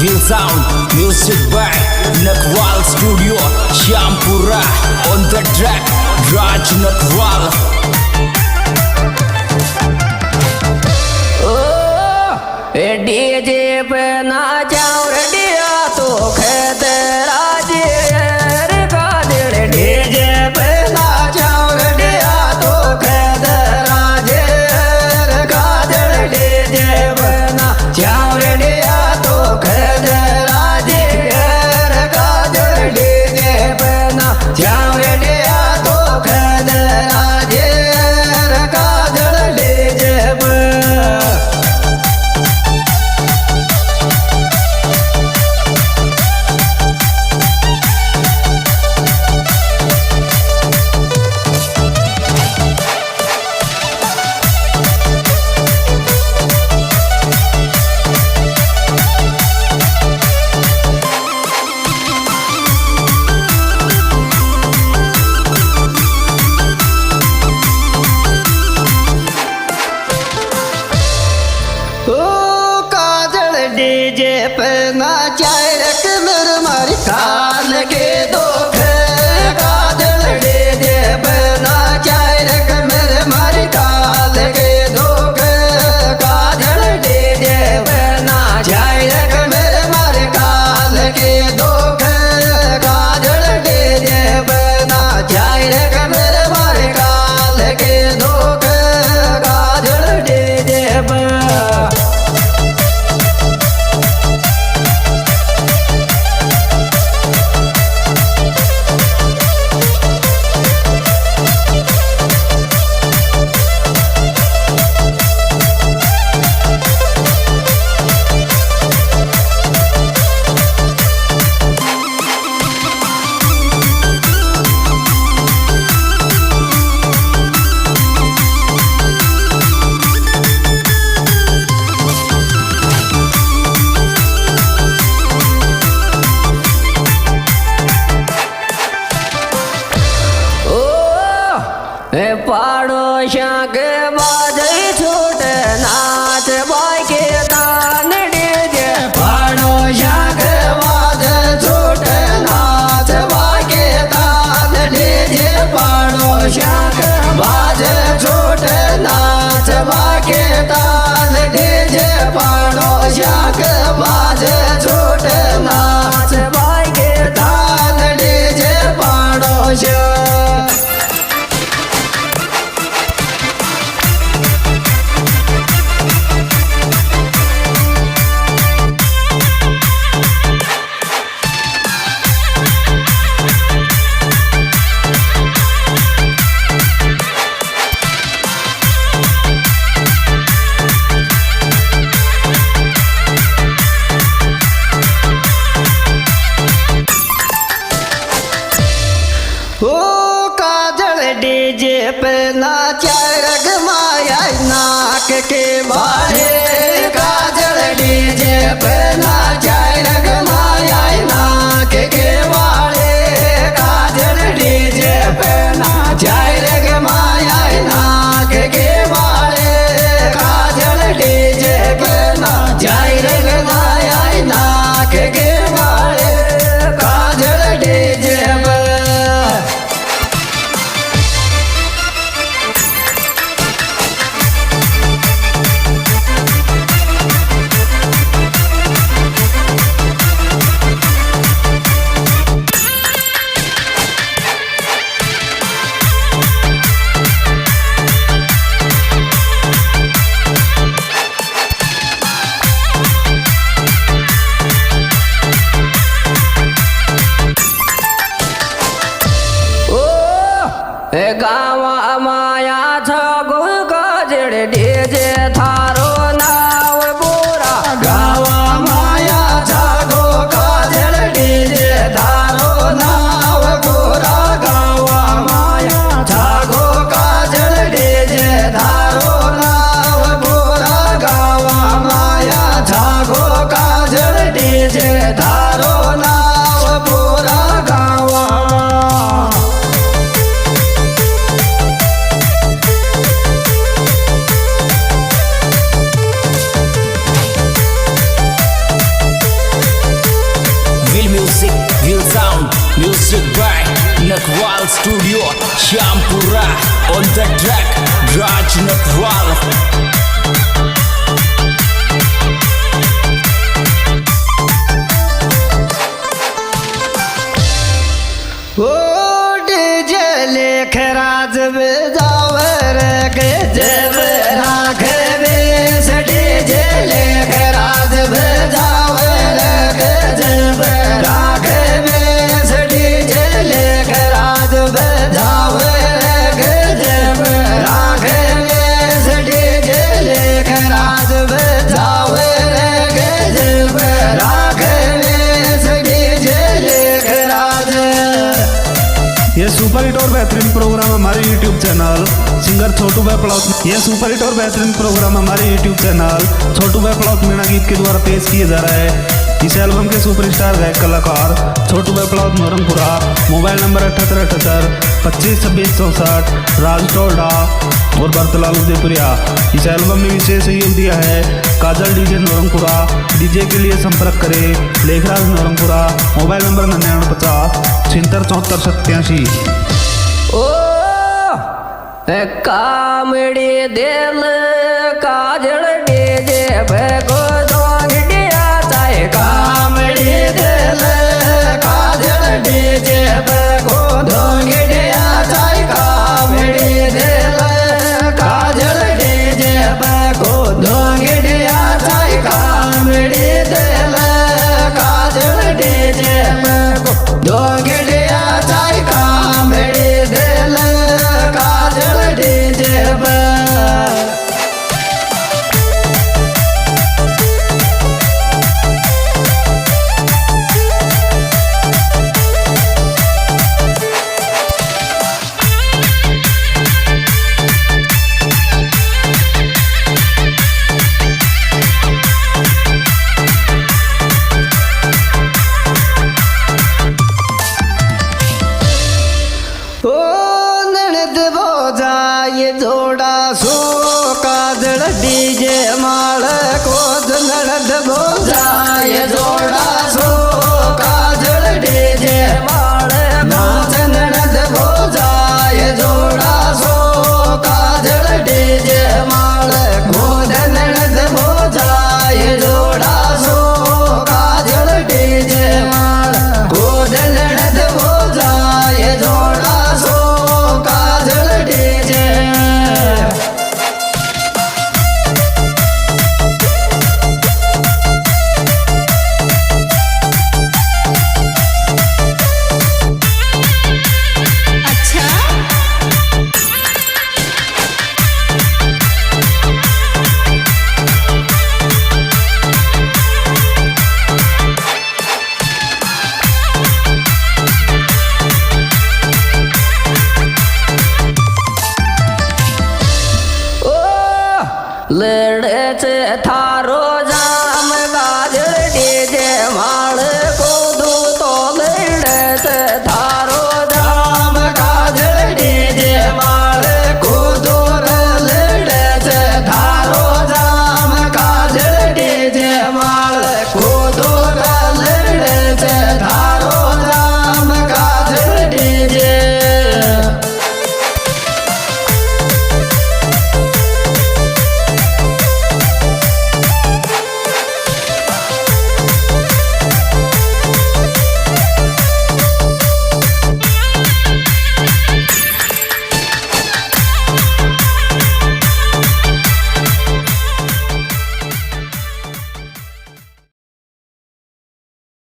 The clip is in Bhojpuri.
Will Sound, music by Nakwal Studio, Syampura. On the track, Raj Nakwal. DJ पे ना जाऊं रेडिया तो खेत राजे काजल डीजे पे ना जाऊं रेडिया तो खेत राजे काजल डीजे पे ना जाऊं रेडिया तो खेत राजे काजल डीजे पे ना जाऊं रेडिया तो खेत राजे काजल डीजे पे डीजे पे नाचाए रख मेरे मारी काल के दो काजल डीजे पे नाचाए रख मेरे मारी काल के दो काजल डीजे पे नाचाए रख मेरे मारी काल के दो काजल डीजे पे नाचाए रख मेरे मारी काल के दो काजल डीजे पे पड़ोसिया के बाजे छोटे नाच बाई के तान डीजे पड़ोसिया के बाजे छोटे नाच बाई के तान डीजे पड़ोसिया के बाजे छोटे नाच बाई के तान डीजे पड़ोसिया के बाजे छोटे नाच बाई के तान डीजे पड़ोसिया डीजे पे नाचाए रग माया नाक के बारे काजल डीजे पे नाचाए रग माया नाक के बारे काजल डीजे पे नाचाए रग माया नाक के बारे काजल डीजे पे नाचाए रग माया नाक के बारे काजल डीजे पे गावा माया छगो काजल डीजे थारो नाव बोरा गावा माया छगो काजल डीजे थारो नाव बोरा गावा माया छगो काजल डीजे थारो नाव बोरा गावा माया छगो काजल डीजे थारो नाव बोरा गावा सुपर हिट और बेहतरीन प्रोग्राम हमारे YouTube चैनल सिंगर छोटू भाई प्लॉट। यह सुपर हिट और बेहतरीन प्रोग्राम हमारे YouTube चैनल छोटू भाई प्लॉट मीणा गीत के द्वारा पेश किया जा रहा है। इस एल्बम के सुपरस्टार गायक कलाकार छोटू भाई प्लॉट नौरंगपुरा। मोबाइल नंबर 7878 25 26 64, राज टोल्डा और बरतलाल उदयपुरिया। इस एल्बम में विशेष सहयोग दिया है काजल डीजे नौरंगपुरा। डीजे के लिए संपर्क करें लेखराज नौरंगपुरा। Mobile number 9950 76 74 87। ओ कामड़ी दिल काजल डीजे भगो जोंगड़िया चाहे कामड़ी दिल काजल डीजे भगो जोंगड़िया चाहे कामड़ी दिल काजल डीजे भगो जोंगड़िया चाहे कामड़ी दिल काजल डीजे भगो जोंगड़िया चाहे कामड़ी दिल काजल डीजे भगो। ओ ननद बोझा ये जोड़ा सो काजल डीजे माल को ननद बोझा ये जोड़ा सो काजल डीजे माल नाच ननद बोझा ये जोड़ा सो काजल डीजे माल गोद ननद बोझा ये जोड़ा सो काजल डीजे माल गोद ननद बोझा ये जोड़ा सो काजल डीजे। अच्छा ओ लड़े थारो